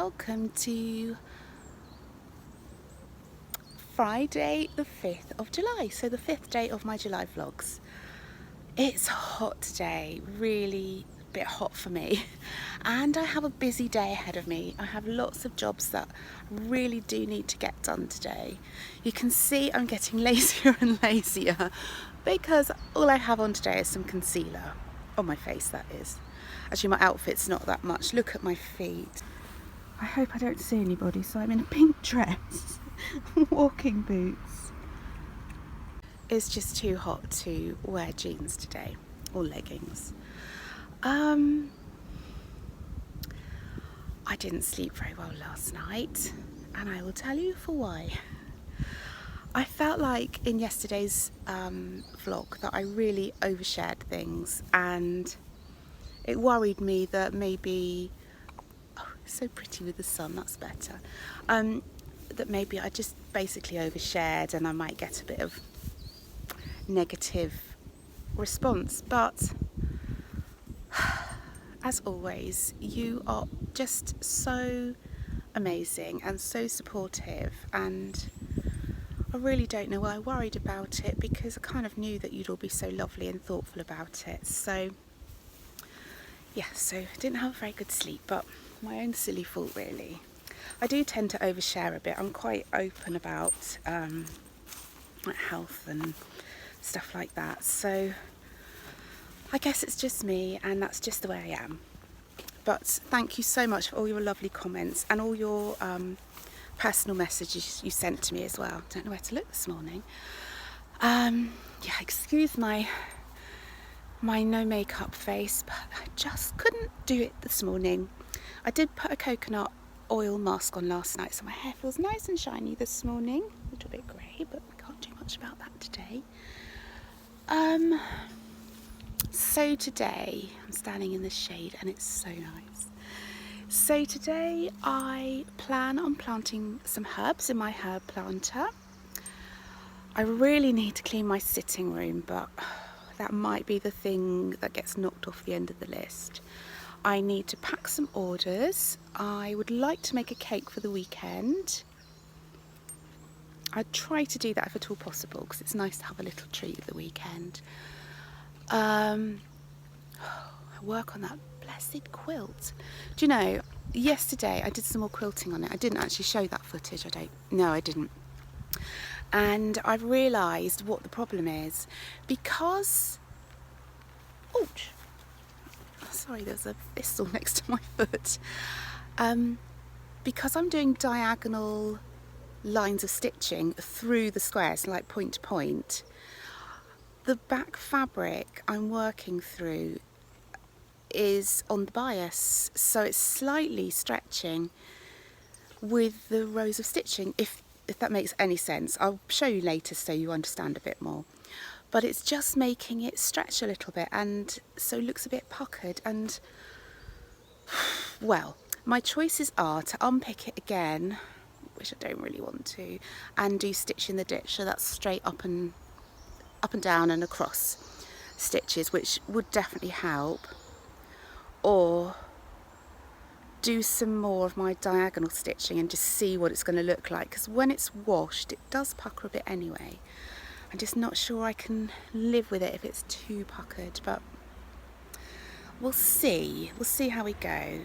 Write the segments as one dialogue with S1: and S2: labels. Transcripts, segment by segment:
S1: welcome to Friday the 5th of July, so the 5th day of my July vlogs. It's hot today, really a bit hot for me, and I have a busy day ahead of me. I have lots of jobs that I really do need to get done today. You can see I'm getting lazier and lazier because all I have on today is some concealer on my face, that is. Actually, my outfit's not that much. Look at my feet. I hope I don't see anybody, so I'm in a pink dress, walking boots. It's just too hot to wear jeans today, or leggings. I didn't sleep very well last night, and I will tell you for why. I felt like in yesterday's vlog that I really overshared things, and it worried me that maybe, oh, so pretty with the sun, that's better, that maybe I just basically overshared and I might get a bit of negative response. But as always, you are just so amazing and so supportive, and I really don't know why I worried about it, because I kind of knew that you'd all be so lovely and thoughtful about it. So yeah, so I didn't have a very good sleep, but my own silly fault really. I do tend to overshare a bit. I'm quite open about like health and stuff like that, so I guess it's just me, and that's just the way I am. But thank you so much for all your lovely comments and all your personal messages you sent to me as well. Don't know where to look this morning. Yeah, excuse my no makeup face, but I just couldn't do it this morning. I did put a coconut oil mask on last night, so my hair feels nice and shiny this morning. A little bit grey, but we can't do much about that today. So today I'm standing in the shade and it's so nice. So today I plan on planting some herbs in my herb planter. I really need to clean my sitting room, but that might be the thing that gets knocked off the end of the list. I need to pack some orders. I would like to make a cake for the weekend. I'd try to do that if at all possible, because it's nice to have a little treat at the weekend. I work on that blessed quilt. Do you know, yesterday I did some more quilting on it. I didn't actually show that footage. I didn't. And I've realised what the problem is, because, ouch, sorry, there's a thistle next to my foot. Because I'm doing diagonal lines of stitching through the squares, like point to point, the back fabric I'm working through is on the bias, so it's slightly stretching with the rows of stitching, if that makes any sense. I'll show you later so you understand a bit more, but it's just making it stretch a little bit, and so it looks a bit puckered. And well, my choices are to unpick it again, which I don't really want to, and do stitch in the ditch, so that's straight up and down and across stitches, which would definitely help, or do some more of my diagonal stitching and just see what it's going to look like, because when it's washed it does pucker a bit anyway. I'm just not sure I can live with it if it's too puckered, but we'll see how we go.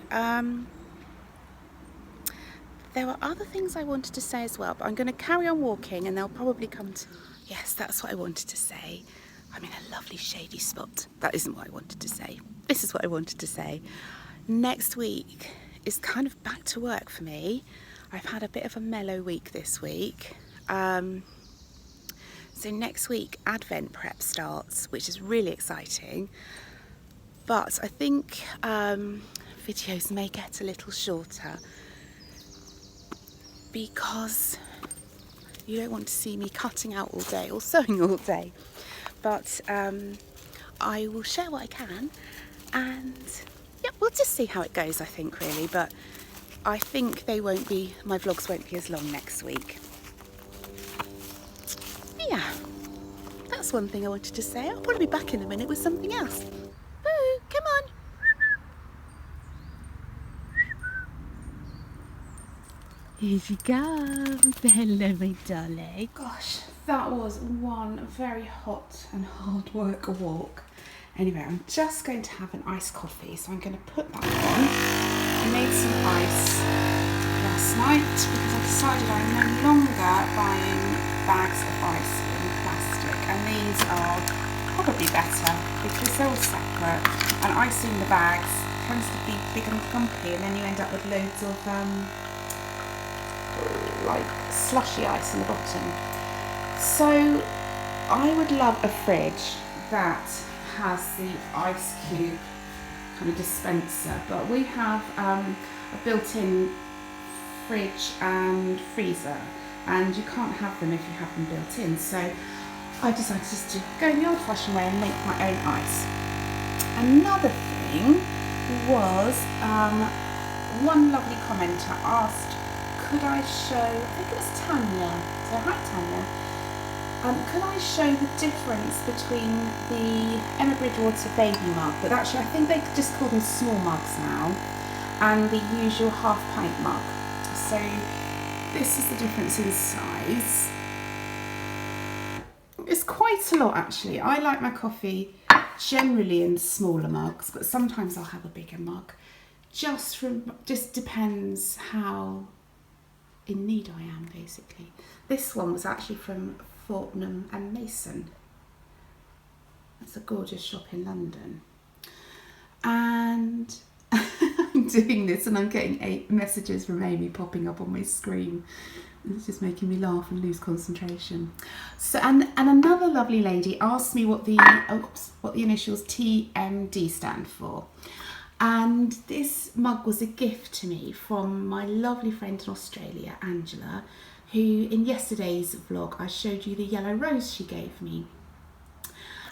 S1: There were other things I wanted to say as well, but I'm going to carry on walking and they'll probably come to... Yes, that's what I wanted to say. I'm in a lovely shady spot. That isn't what I wanted to say. This is what I wanted to say. Next week is kind of back to work for me. I've had a bit of a mellow week this week. So next week Advent prep starts, which is really exciting. But I think videos may get a little shorter, because you don't want to see me cutting out all day or sewing all day. But I will share what I can, and yeah, we'll just see how it goes, I think, really. But I think my vlogs won't be as long next week. Yeah, that's one thing I wanted to say. I'll probably be back in a minute with something else. Boo, come on. Here she comes. Hello, my darling. Gosh, that was one very hot and hard work walk. Anyway, I'm just going to have an iced coffee, so I'm going to put that on. I made some ice last night because I decided I'm no longer buying bags of ice in plastic, and these are probably better because they're all separate, and ice in the bags tends to be big and clumpy, and then you end up with loads of like slushy ice in the bottom. So I would love a fridge that has the ice cube kind of dispenser, but we have a built-in fridge and freezer, and you can't have them if you have them built in, so I decided just to go the old-fashioned way and make my own ice. Another thing was one lovely commenter asked, could I show, I think it was Tanya, so hi Tanya, could I show the difference between the Emma Bridgewater baby mug, but actually I think they just call them small mugs now, and the usual half pint mug. So this is the difference in size. It's quite a lot actually. I like my coffee generally in smaller mugs, but sometimes I'll have a bigger mug. Just depends how in need I am, basically. This one was actually from Fortnum and Mason. That's a gorgeous shop in London. And I'm doing this and I'm getting 8 messages from Amy popping up on my screen. It's just making me laugh and lose concentration. So, and another lovely lady asked me what the initials TMD stand for. And this mug was a gift to me from my lovely friend in Australia, Angela, who in yesterday's vlog I showed you the yellow rose she gave me.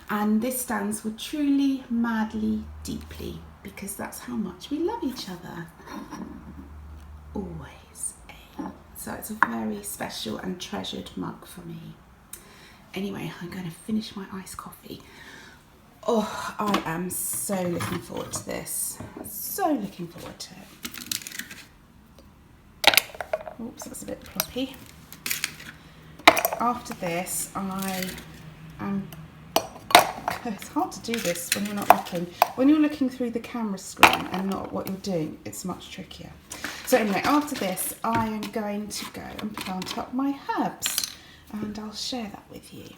S1: And this stands for truly, madly, deeply, because that's how much we love each other. Always. So it's a very special and treasured mug for me. Anyway, I'm going to finish my iced coffee. Oh, I am so looking forward to this. So looking forward to it. Oops, that's a bit floppy. After this, it's hard to do this when you're not looking. When you're looking through the camera screen and not what you're doing, it's much trickier. So anyway, after this, I am going to go and plant up my herbs, and I'll share that with you.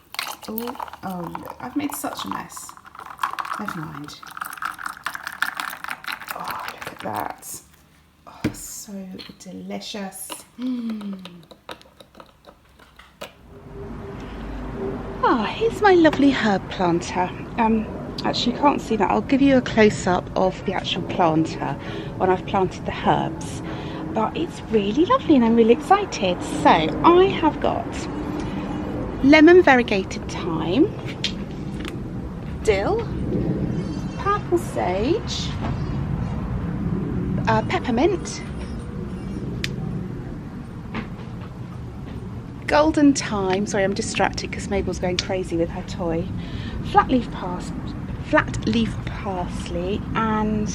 S1: Oh, look, I've made such a mess. Never mind. Oh, look at that. Oh, so delicious. Here's my lovely herb planter. Actually you can't see that. I'll give you a close-up of the actual planter when I've planted the herbs. But it's really lovely and I'm really excited. So I have got lemon variegated thyme, dill, purple sage, peppermint, golden thyme, sorry I'm distracted because Mabel's going crazy with her toy, flat leaf parsley and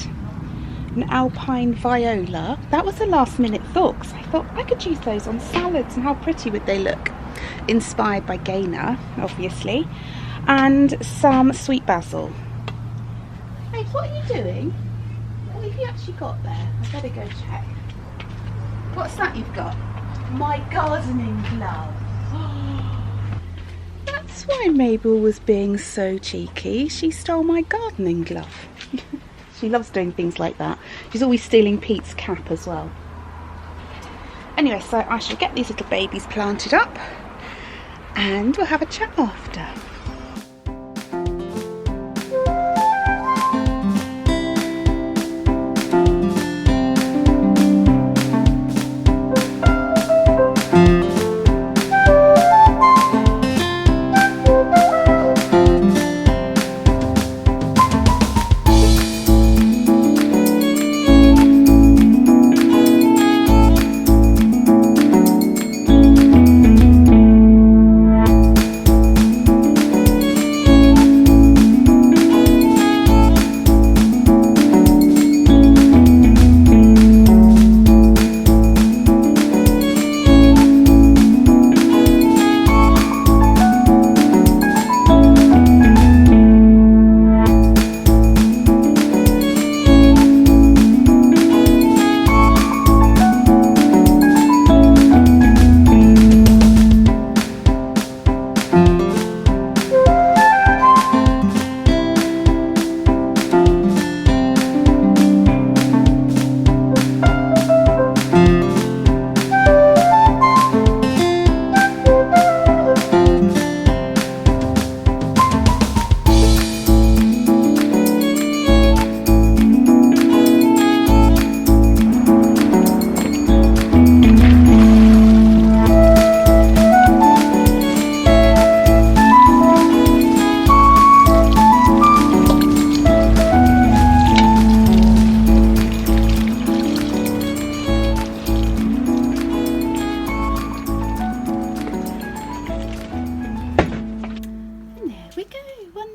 S1: an alpine viola. That was a last minute thought because I thought I could use those on salads and how pretty would they look. Inspired by Gaynor, obviously. And some sweet basil. Hey, what are you doing? What have you actually got there? I better go check. What's that you've got? My gardening glove. That's why Mabel was being so cheeky. She stole my gardening glove. She loves doing things like that. She's always stealing Pete's cap as well. Anyway, so I shall get these little babies planted up and we'll have a chat after.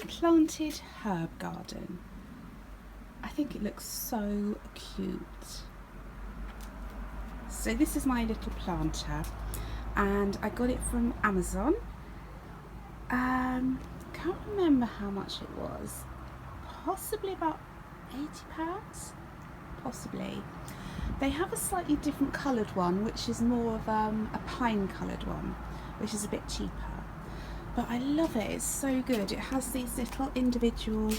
S1: planted herb garden. I think it looks so cute. So this is my little planter, and I got it from Amazon. Can't remember how much it was. Possibly about £80, possibly. They have a slightly different coloured one, which is more of a pine coloured one, which is a bit cheaper. But I love it, it's so good. It has these little individual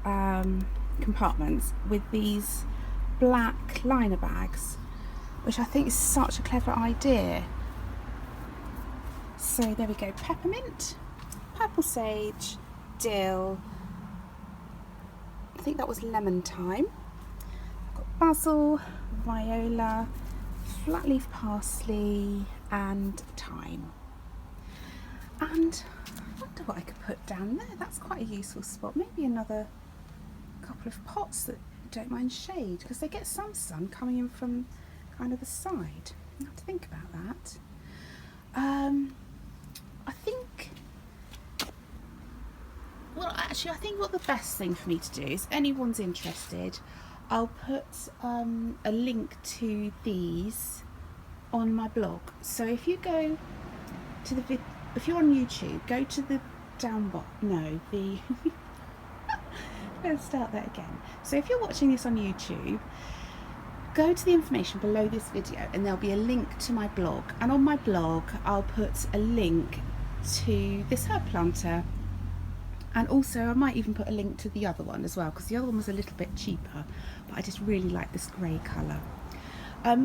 S1: compartments with these black liner bags, which I think is such a clever idea. So there we go, peppermint, purple sage, dill, I think that was lemon thyme. I've got basil, viola, flat leaf parsley and thyme. And I wonder what I could put down there. That's quite a useful spot. Maybe another couple of pots that don't mind shade, because they get some sun coming in from kind of the side. I have to think about that. I think, well, actually, I think what the best thing for me to do is, if anyone's interested, I'll put a link to these on my blog. So if you go to the if you're on YouTube, go to the let's start that again. So if you're watching this on YouTube, go to the information below this video and there'll be a link to my blog, and on my blog I'll put a link to this herb planter, and also I might even put a link to the other one as well, because the other one was a little bit cheaper, but I just really like this grey colour.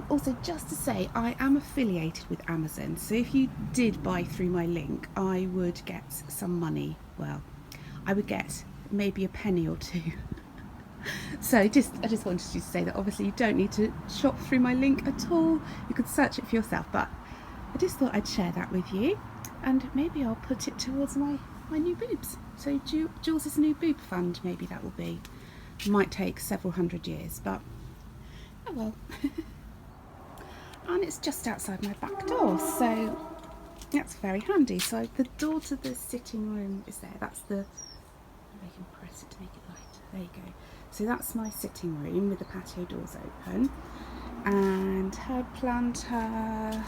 S1: Also, just to say, I am affiliated with Amazon, so if you did buy through my link, I would get some money. Well, I would get maybe a penny or two. So I just wanted to say that obviously you don't need to shop through my link at all. You could search it for yourself, but I just thought I'd share that with you, and maybe I'll put it towards my new boobs. So Jooles' new boob fund, maybe that will be. It might take several hundred years, but oh well. And it's just outside my back door, so that's very handy. So the door to the sitting room is there. That's the, I can press it to make it lighter. There you go. So that's my sitting room with the patio doors open, and herb planter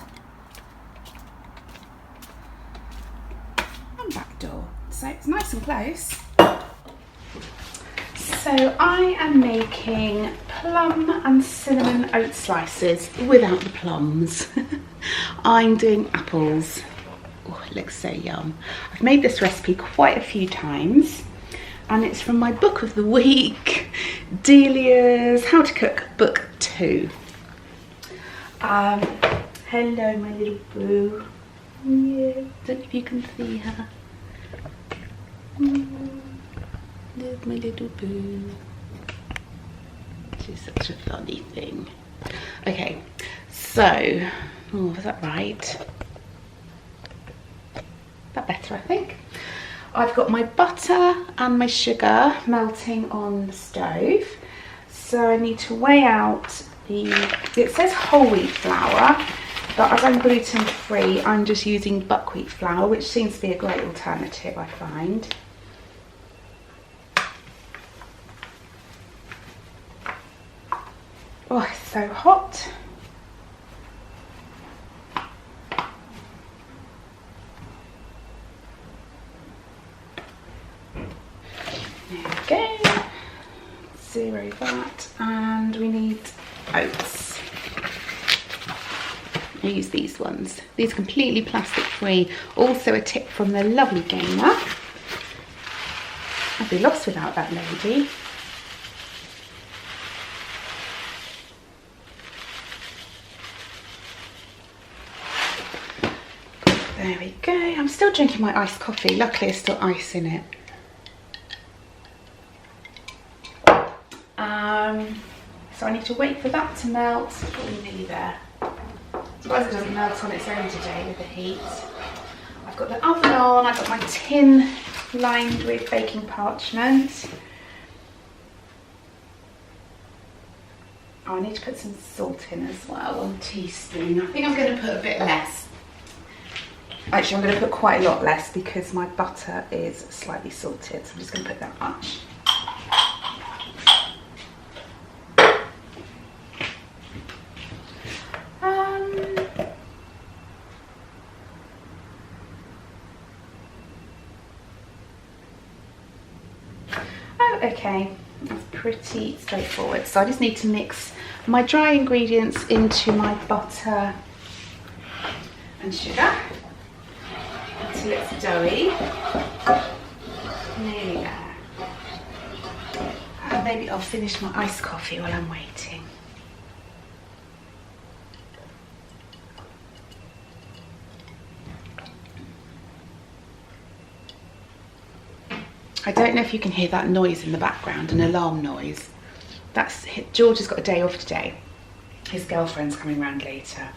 S1: and back door. So it's nice and close. So I am making plum and cinnamon oat slices without the plums. I'm doing apples. Oh, it looks so yum. I've made this recipe quite a few times, and it's from my book of the week, Delia's How to Cook Book 2. Hello, my little boo. Yeah, don't know if you can see her. There's my little boo. She's such a funny thing. Okay, so, oh, was that right? That better, I think. I've got my butter and my sugar melting on the stove. So I need to weigh out it says whole wheat flour, but as I'm gluten free, I'm just using buckwheat flour, which seems to be a great alternative, I find. Oh, it's so hot. There we go. Zero that, and we need oats. I use these ones. These are completely plastic free. Also a tip from the lovely gamer. I'd be lost without that lady. There we go. I'm still drinking my iced coffee. Luckily there's still ice in it. So I need to wait for that to melt. Probably nearly there. Otherwise it doesn't melt on its own today with the heat. I've got the oven on. I've got my tin lined with baking parchment. Oh, I need to put some salt in as well, 1 teaspoon. I think I'm going to put a bit less. Actually, I'm going to put quite a lot less because my butter is slightly salted, so I'm just going to put that much. Oh, okay, that's pretty straightforward. So I just need to mix my dry ingredients into my butter and sugar until it's doughy. Nearly there. And maybe I'll finish my iced coffee while I'm waiting. I don't know if you can hear that noise in the background, an alarm noise. George has got a day off today. His girlfriend's coming round later.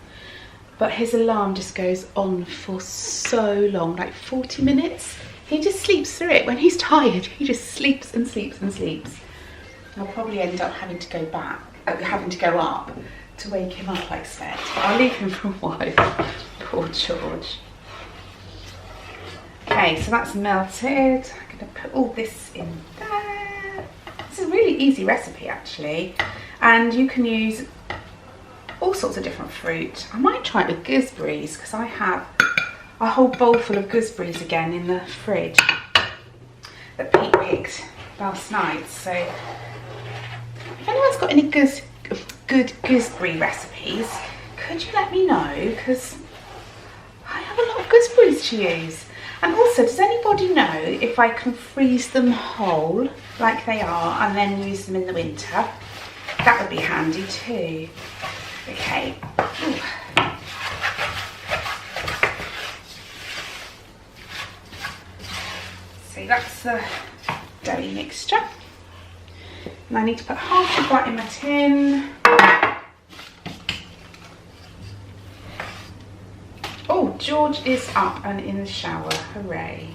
S1: But his alarm just goes on for so long, like 40 minutes. He just sleeps through it. When he's tired, he just sleeps and sleeps and sleeps. I'll probably end up having to go up to wake him up, I expect. I'll leave him for a while. Poor George. Okay, so that's melted. I'm going to put all this in there. It's a really easy recipe actually, and you can use all sorts of different fruit. I might try it with gooseberries because I have a whole bowl full of gooseberries again in the fridge that Pete picked last night. So if anyone's got any good gooseberry recipes, could you let me know, because I have a lot of gooseberries to use. And also, does anybody know if I can freeze them whole like they are and then use them in the winter? That would be handy too. Okay. Ooh. So that's the doughy mixture. And I need to put half of that in my tin. Oh, George is up and in the shower, hooray.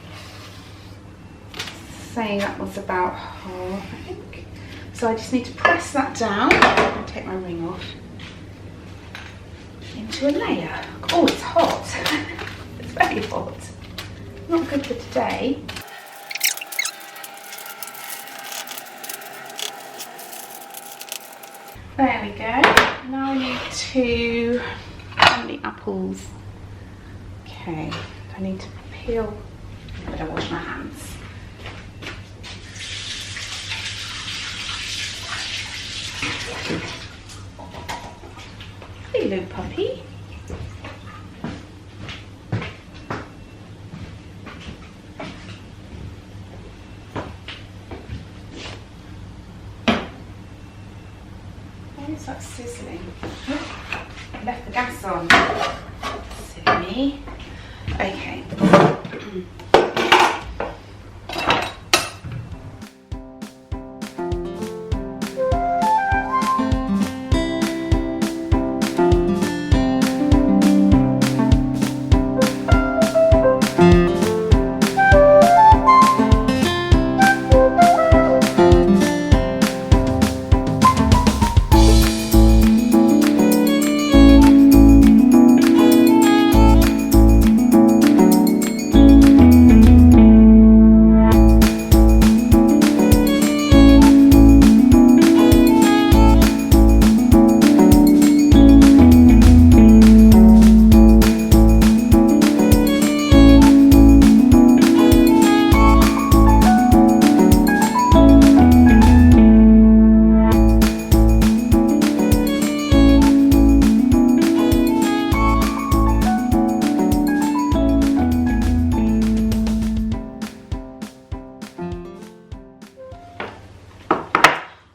S1: Saying that was about whole, I think. So I just need to press that down. I'm going to take my ring off. Into a layer. Oh, it's hot. It's very hot. Not good for today. There we go. Now I need to, how many apples? Okay, I need to peel. I better wash my hands. Hello, puppy. Why is that sizzling? I left the gas on. Silly me. Okay.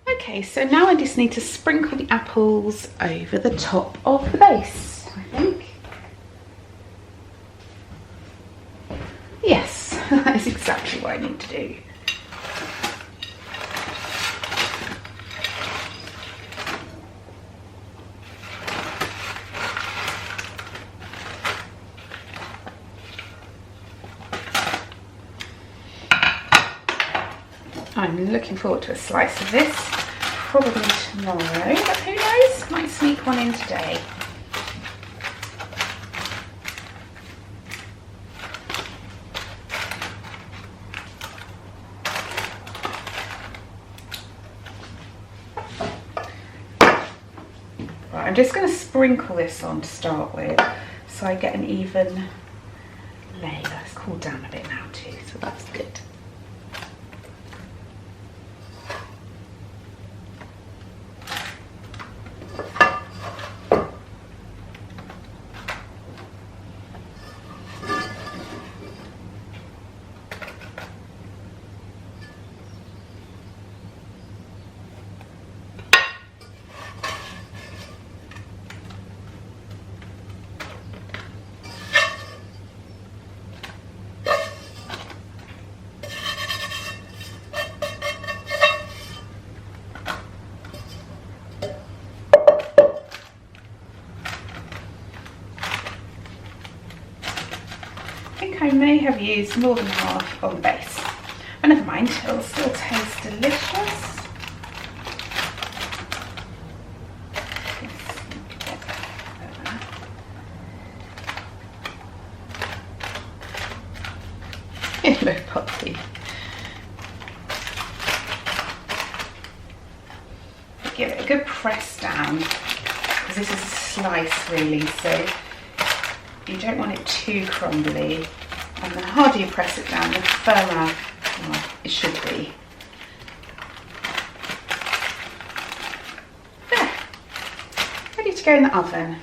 S1: Okay, so now I just need to sprinkle the apples over the top of the base, I think. Yes, that is exactly what I need to do. I'm looking forward to a slice of this, probably tomorrow, but who knows, might sneak one in today. just going to sprinkle this on to start with so I get an even layer. It's cooled down a bit now too, so that's good. I think I may have used more than half on the base, but never mind, it'll still taste delicious. Hello, Poppy. Give it a good press down, because this is a slice really, so you don't want it too crumbly, and the harder you press it down, the firmer it should be. There, ready to go in the oven.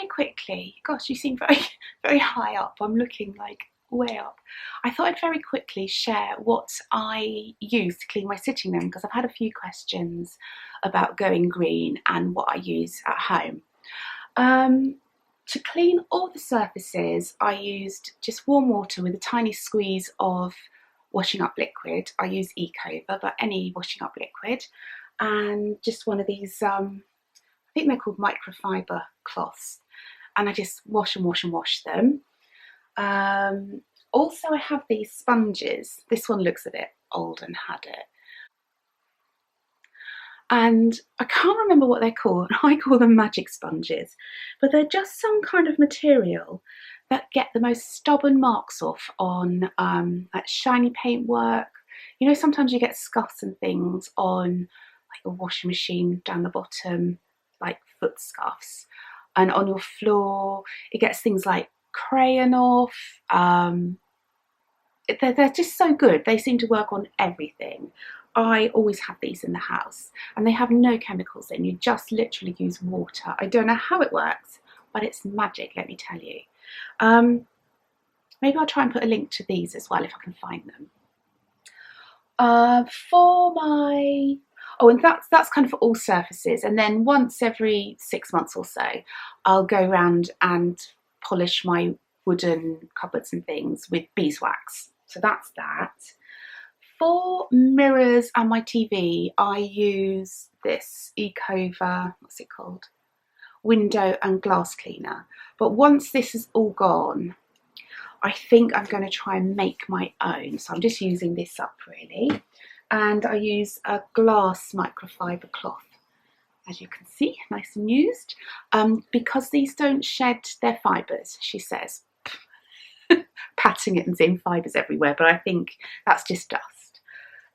S1: quickly, gosh, you seem very, very high up. I'm looking like way up. I thought I'd very quickly share what I use to clean my sitting room, because I've had a few questions about going green and what I use at home. To clean all the surfaces, I used just warm water with a tiny squeeze of washing up liquid. I use Ecover, but any washing up liquid, and just one of these, I think they're called microfiber cloths, and I just wash and wash and wash them. Also, I have these sponges. This one looks a bit old and had it. And I can't remember what they're called. I call them magic sponges, but they're just some kind of material that get the most stubborn marks off on like shiny paintwork. You know, sometimes you get scuffs and things on like a washing machine down the bottom, like foot scuffs, and on your floor. It gets things like crayon off. They're just so good. They seem to work on everything. I always have these in the house, and they have no chemicals in. You just literally use water. I don't know how it works, but it's magic, let me tell you. Maybe I'll try and put a link to these as well if I can find them. For my, oh, and that's kind of for all surfaces. And then once every 6 months or so, I'll go around and polish my wooden cupboards and things with beeswax. So that's that. For mirrors and my TV, I use this Ecover, what's it called? Window and glass cleaner. But once this is all gone, I think I'm going to try and make my own. So I'm just using this up really. And I use a glass microfiber cloth, as you can see, nice and used. Because these don't shed their fibres, she says. Patting it and seeing fibres everywhere, but I think that's just dust.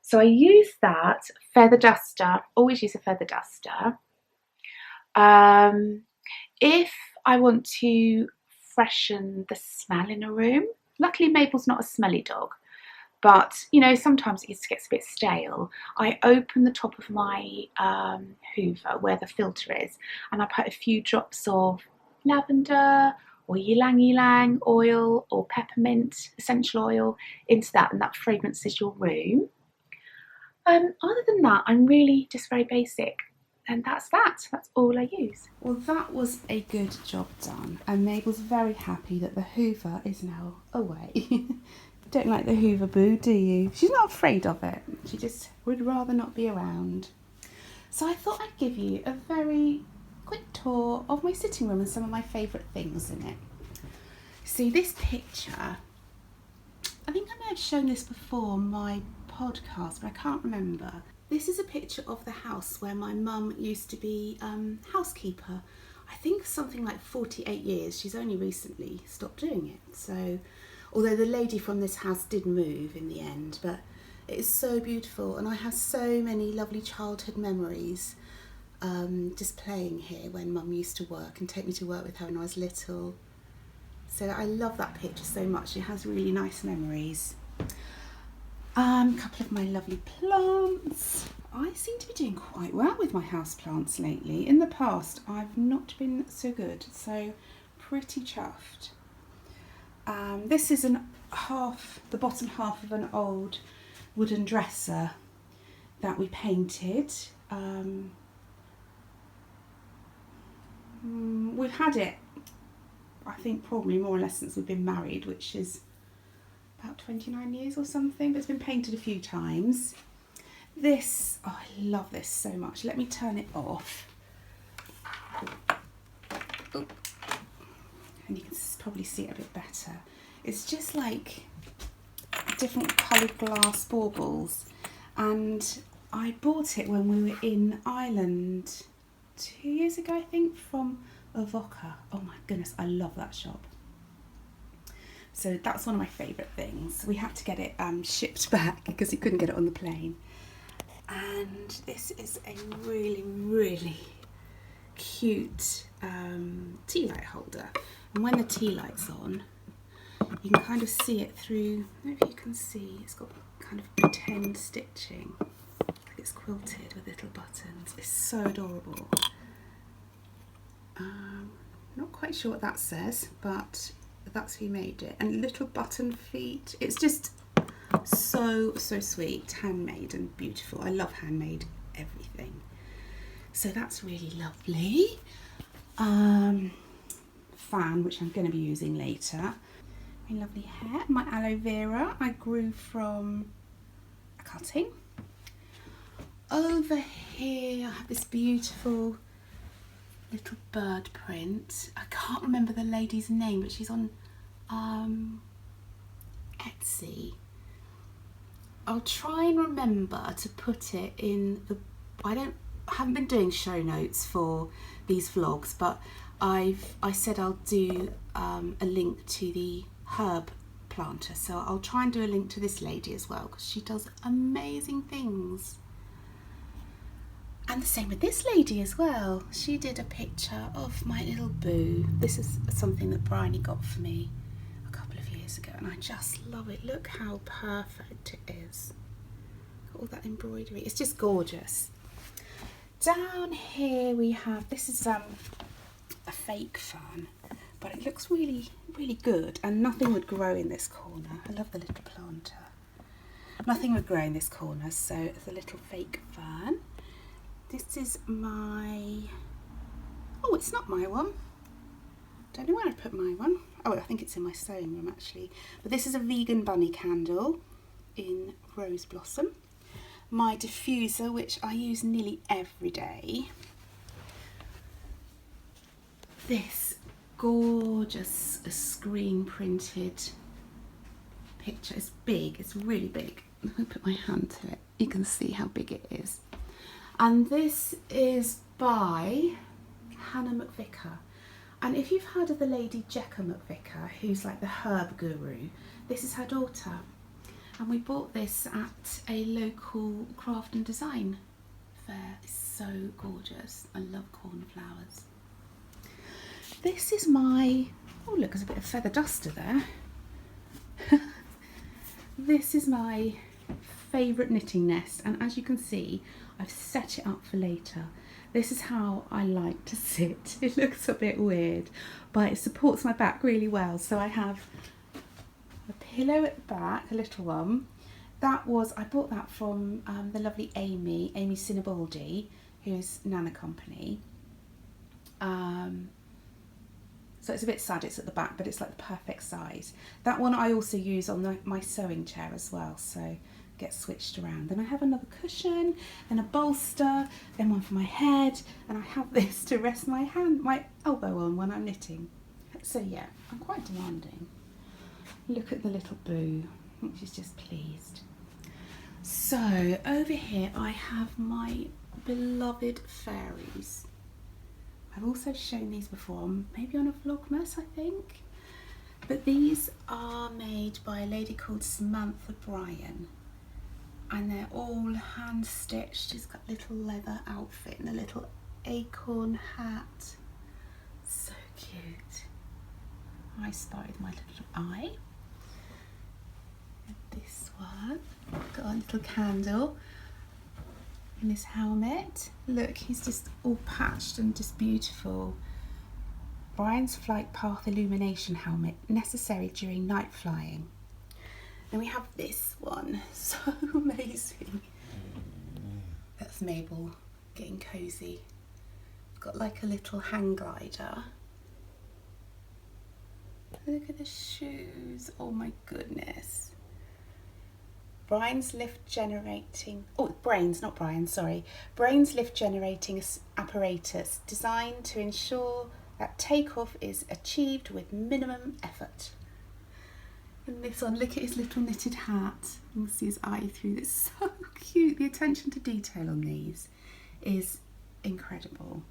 S1: So I use that feather duster, always use a feather duster. If I want to freshen the smell in a room, luckily Mabel's not a smelly dog, but you know, sometimes it gets a bit stale. I open the top of my Hoover where the filter is, and I put a few drops of lavender or ylang ylang oil or peppermint essential oil into that, and that fragrances your room. Other than that, I'm really just very basic, and that's all I use. Well, that was a good job done, and Mabel's very happy that the Hoover is now away. Don't like the Hoover boo, do you? She's not afraid of it, she just would rather not be around. So I thought I'd give you a very quick tour of my sitting room and some of my favourite things in it. See, this picture, I think I may have shown this before on my podcast, but I can't remember. This is a picture of the house where my mum used to be housekeeper. I think something like 48 years. She's only recently stopped doing it. So, although the lady from this house did move in the end, but it is so beautiful, and I have so many lovely childhood memories just playing here when Mum used to work and take me to work with her when I was little. So I love that picture so much. It has really nice memories. A couple of my lovely plants. I seem to be doing quite well with my house plants lately. In the past, I've not been so good, so pretty chuffed. This is the bottom half of an old wooden dresser that we painted. We've had it, I think, probably more or less since we've been married, which is about 29 years or something, but it's been painted a few times. This, oh, I love this so much. Let me turn it off. Oh. And you can probably see it a bit better. It's just like different coloured glass baubles, and I bought it when we were in Ireland 2 years ago, I think, from Avoca. Oh my goodness, I love that shop. So that's one of my favourite things. We had to get it shipped back because you couldn't get it on the plane. And this is a really, really cute tea light holder. And when the tea light's on, you can kind of see it through, I don't know if you can see, it's got kind of pretend stitching. Like it's quilted with little buttons. It's so adorable. Not quite sure what that says, but that's who made it. And little button feet. It's just so sweet, handmade and beautiful. I love handmade everything. So that's really lovely. Fan, which I'm going to be using later. My lovely hair, my aloe vera I grew from a cutting. Over here I have this beautiful little bird print. I can't remember the lady's name, but she's on Etsy. I'll try and remember to put it in the, I haven't been doing show notes for these vlogs, but I said I'll do a link to the herb planter, so I'll try and do a link to this lady as well, because she does amazing things. And the same with this lady as well. She did a picture of my little boo. This is something that Bryony got for me a couple of years ago, and I just love it. Look how perfect it is. All that embroidery. It's just gorgeous. Down here we have, this is a fake fern, but it looks really good, and nothing would grow in this corner. I love the little planter. Nothing would grow in this corner, so it's a little fake fern. This is my, oh, it's not my one. Don't know where I put my one. Oh, I think it's in my sewing room actually. But this is a vegan bunny candle in rose blossom. My diffuser, which I use nearly every day. This gorgeous screen printed picture. It's big, it's really big. If I put my hand to it, you can see how big it is. And this is by Hannah McVicker. And if you've heard of the lady Jekka McVicker, who's like the herb guru, this is her daughter. And we bought this at a local craft and design fair. It's so gorgeous. I love cornflowers. This is my, oh look, there's a bit of feather duster there. This is my favourite knitting nest, and as you can see, I've set it up for later. This is how I like to sit. It looks a bit weird, but it supports my back really well. So I have a pillow at the back, a little one. That was, I bought that from the lovely Amy Sinibaldi, who's Nana Company. So it's a bit sad it's at the back, but it's like the perfect size. That one I also use on my sewing chair as well, so gets switched around. Then I have another cushion and a bolster, then one for my head, and I have this to rest my elbow on when I'm knitting. So yeah, I'm quite demanding. Look at the little boo. I think she's just pleased. So over here I have my beloved fairies. I've also shown these before, maybe on a Vlogmas I think. But these are made by a lady called Samantha Bryan. And they're all hand stitched. She's got a little leather outfit and a little acorn hat. So cute. I started my little eye. And this one, got a little candle in his helmet. Look, he's just all patched and just beautiful. Brian's flight path illumination helmet, necessary during night flying. Then we have this one, so amazing. That's Mabel getting cozy. Got like a little hang glider. Look at the shoes, oh my goodness. Brains lift generating apparatus designed to ensure that takeoff is achieved with minimum effort. And this one, look at his little knitted hat. You can see his eye through. It's so cute. The attention to detail on these is incredible.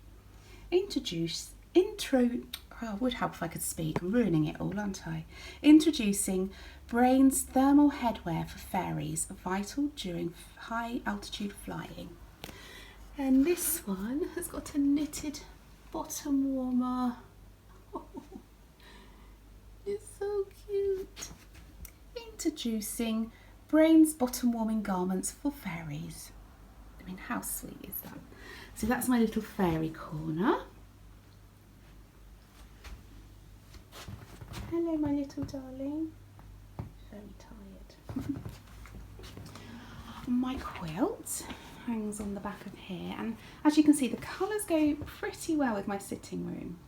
S1: It would help if I could speak. I'm ruining it all, aren't I? Introducing Brain's thermal headwear for fairies, vital during high altitude flying. And this one has got a knitted bottom warmer. Oh, it's so cute. Introducing Brain's bottom warming garments for fairies. I mean, how sweet is that? So that's my little fairy corner. Hello, my little darling. Very tired. My quilt hangs on the back of here, and as you can see, the colours go pretty well with my sitting room.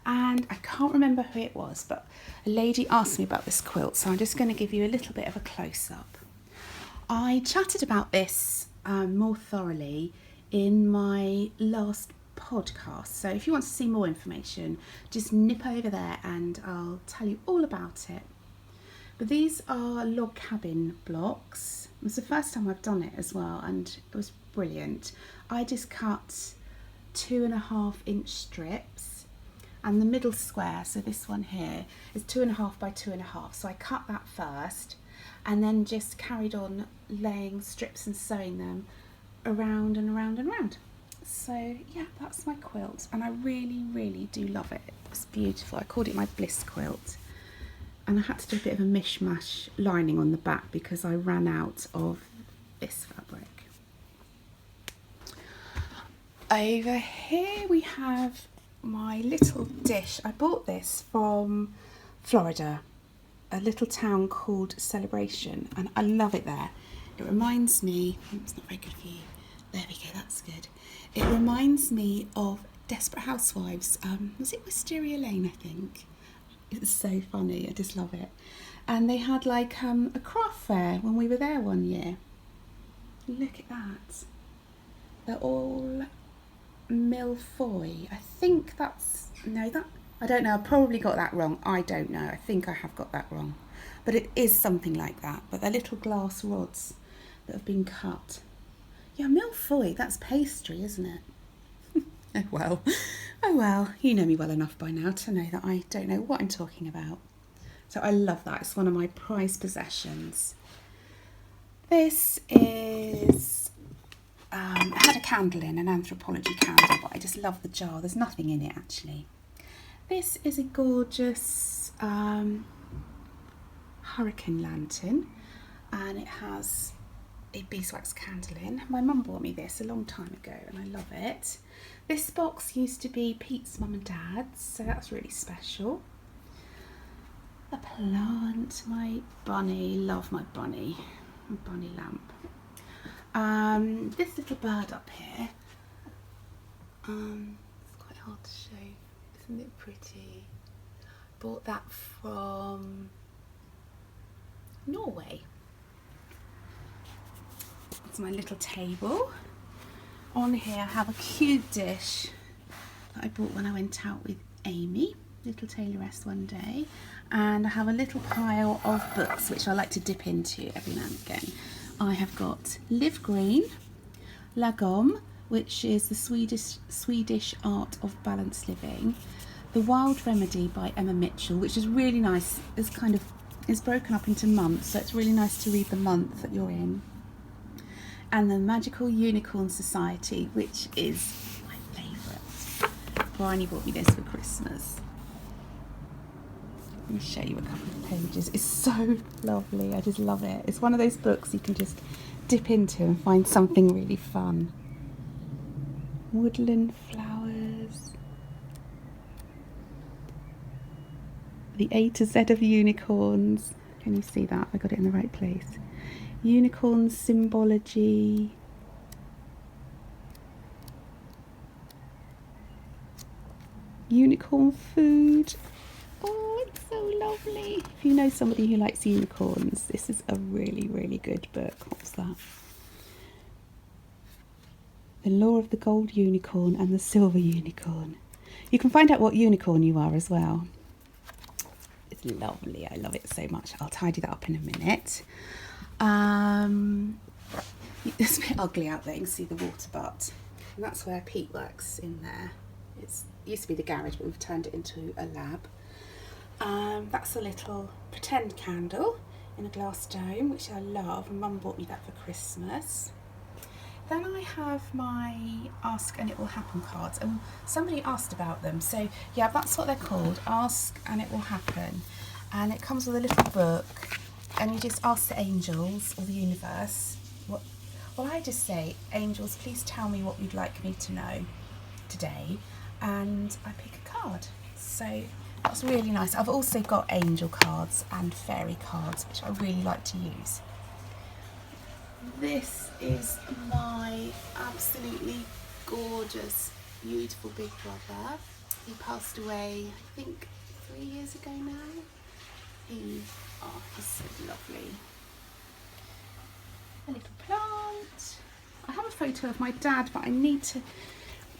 S1: And I can't remember who it was, but a lady asked me about this quilt, so I'm just going to give you a little bit of a close-up. I chatted about this more thoroughly in my last podcast, so if you want to see more information, just nip over there and I'll tell you all about it. But these are log cabin blocks. It was the first time I've done it as well, and it was brilliant. I just cut 2.5 inch strips, and the middle square, so this one here, is 2.5 by 2.5. So I cut that first, and then just carried on laying strips and sewing them around and around and around. So yeah, that's my quilt, and I really do love it. It's beautiful. I called it my bliss quilt, and I had to do a bit of a mishmash lining on the back because I ran out of this fabric. Over here we have my little dish. I bought this from Florida, a little town called Celebration, and I love it there. It reminds me, it's not very good for you. There we go, that's good. It reminds me of Desperate Housewives. Was it Wisteria Lane, I think? It's so funny, I just love it. And they had like a craft fair when we were there one year. Look at that. They're all milfoil. I think that's, no, that, I don't know, I probably got that wrong. I don't know, I think I have got that wrong. But it is something like that. But they're little glass rods that have been cut. Yeah, milfoil, that's pastry, isn't it? Oh well, you know me well enough by now to know that I don't know what I'm talking about. So I love that, it's one of my prized possessions. This is, I had a candle in, an anthropology candle, but I just love the jar, there's nothing in it actually. This is a gorgeous hurricane lantern, and it has a beeswax candle in. My mum bought me this a long time ago and I love it. This box used to be Pete's mum and dad's, so that's really special. A plant, my bunny, love my bunny lamp. This little bird up here, it's quite hard to show, isn't it pretty? Bought that from Norway. It's my little table. On here I have a cute dish that I bought when I went out with Amy, little tailoress one day, and I have a little pile of books which I like to dip into every now and again. I have got Live Green, Lagom, which is the Swedish art of balanced living, The Wild Remedy by Emma Mitchell, which is really nice. It's broken up into months, so it's really nice to read the month that you're in. And the Magical Unicorn Society, which is my favourite. Bryony bought me this for Christmas. Let me show you a couple of pages. It's so lovely, I just love it. It's one of those books you can just dip into and find something really fun. Woodland flowers. The A to Z of unicorns. Can you see that? I got it in the right place. Unicorn symbology. Unicorn food. Oh, it's so lovely. If you know somebody who likes unicorns, this is a really good book. What's that? The Law of the Gold Unicorn and the Silver Unicorn. You can find out what unicorn you are as well. It's lovely. I love it so much. I'll tidy that up in a minute. It's a bit ugly out there, you can see the water butt, and that's where Pete works in there. It used to be the garage, but we've turned it into a lab. That's a little pretend candle in a glass dome, which I love, and Mum bought me that for Christmas. Then I have my Ask and It Will Happen cards, and somebody asked about them, so yeah, that's what they're called, Ask and It Will Happen, and it comes with a little book. And you just ask the angels or the universe, well, I just say, angels, please tell me what you'd like me to know today, and I pick a card. So that's really nice. I've also got angel cards and fairy cards, which I really like to use. This is my absolutely gorgeous, beautiful big brother. He passed away, I think, 3 years ago now. He's so lovely. A little plant. I have a photo of my dad, but I need to,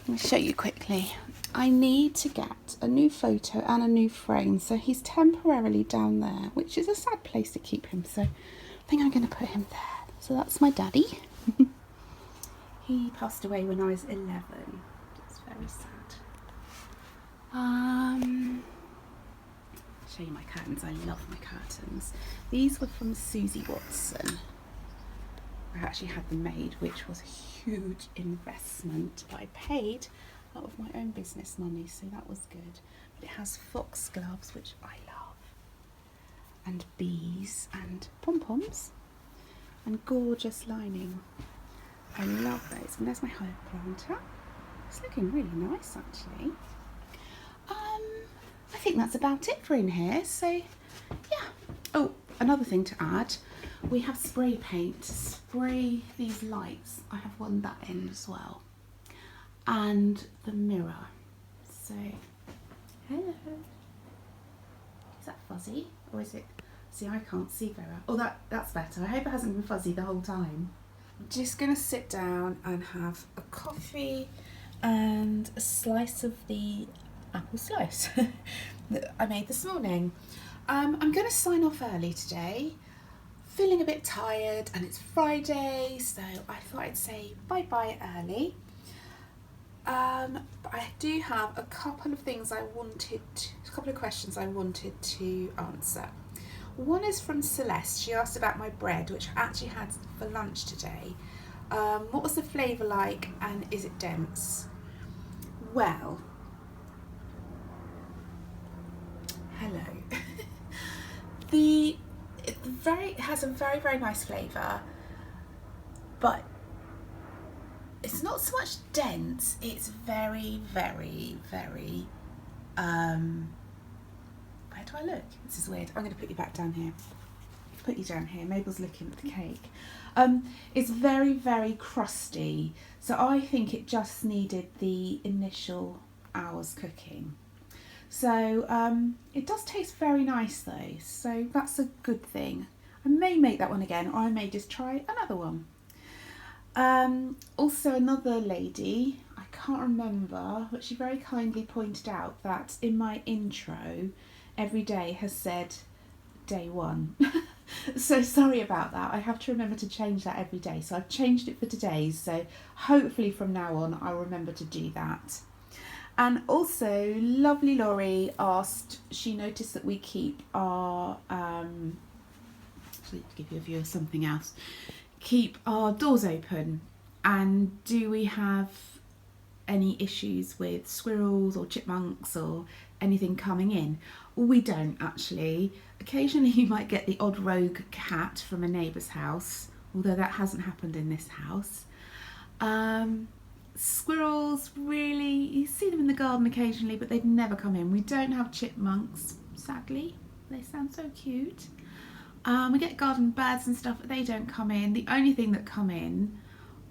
S1: let me show you quickly. I need to get a new photo and a new frame. So he's temporarily down there, which is a sad place to keep him. So I think I'm going to put him there. So that's my daddy. He passed away when I was 11. It's very sad. Show you my curtains. I love my curtains. These were from Susie Watson. I actually had them made, which was a huge investment. I paid out of my own business money, so that was good. But it has foxgloves, which I love, and bees and pom-poms and gorgeous lining. I love those. And there's my hive planter. It's looking really nice, actually. I think that's about it for in here. So, yeah. Oh, another thing to add. We have spray paint to spray these lights. I have one that end as well. And the mirror. So, hello. Is that fuzzy? Or is it? See, I can't see very well. Oh, that's better. I hope it hasn't been fuzzy the whole time. I'm just going to sit down and have a coffee and a slice of the apple slice that I made this morning. I'm going to sign off early today. Feeling a bit tired, and it's Friday, so I thought I'd say bye-bye early. But I do have a couple of things a couple of questions I wanted to answer. One is from Celeste. She asked about my bread, which I actually had for lunch today. What was the flavour like, and is it dense? Well, hello. It has a very, very nice flavour, but it's not so much dense. It's very, very, very, where do I look? This is weird. I'm going to put you back down here. Put you down here. Mabel's looking at the cake. It's very, very crusty. So I think it just needed the initial hours cooking. So it does taste very nice though. So that's a good thing. I may make that one again, or I may just try another one. Also another lady, I can't remember, but she very kindly pointed out that in my intro, every day has said day one. So sorry about that. I have to remember to change that every day. So I've changed it for today's. So hopefully from now on, I'll remember to do that. And also, lovely Laurie asked, she noticed that we keep our, to give you a view of something else, keep our doors open, and do we have any issues with squirrels or chipmunks or anything coming in? We don't actually. Occasionally you might get the odd rogue cat from a neighbour's house, although that hasn't happened in this house. Squirrels, really, you see them in the garden occasionally, but they'd never come in. We don't have chipmunks, sadly. They sound so cute. We get garden birds and stuff, but they don't come in. The only thing that come in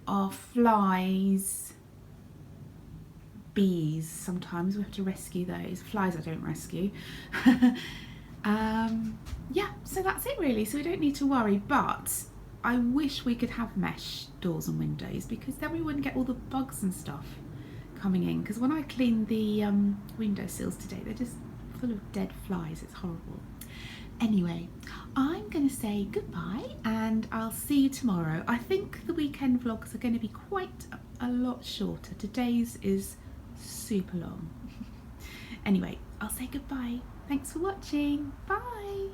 S1: are flies, bees. Sometimes we have to rescue those. Flies I don't rescue. Yeah, so that's it really. So we don't need to worry, but I wish we could have mesh doors and windows, because then we wouldn't get all the bugs and stuff coming in. Because when I cleaned the windowsills today, they're just full of dead flies. It's horrible. Anyway, I'm going to say goodbye and I'll see you tomorrow. I think the weekend vlogs are going to be quite a lot shorter. Today's is super long. Anyway, I'll say goodbye. Thanks for watching. Bye.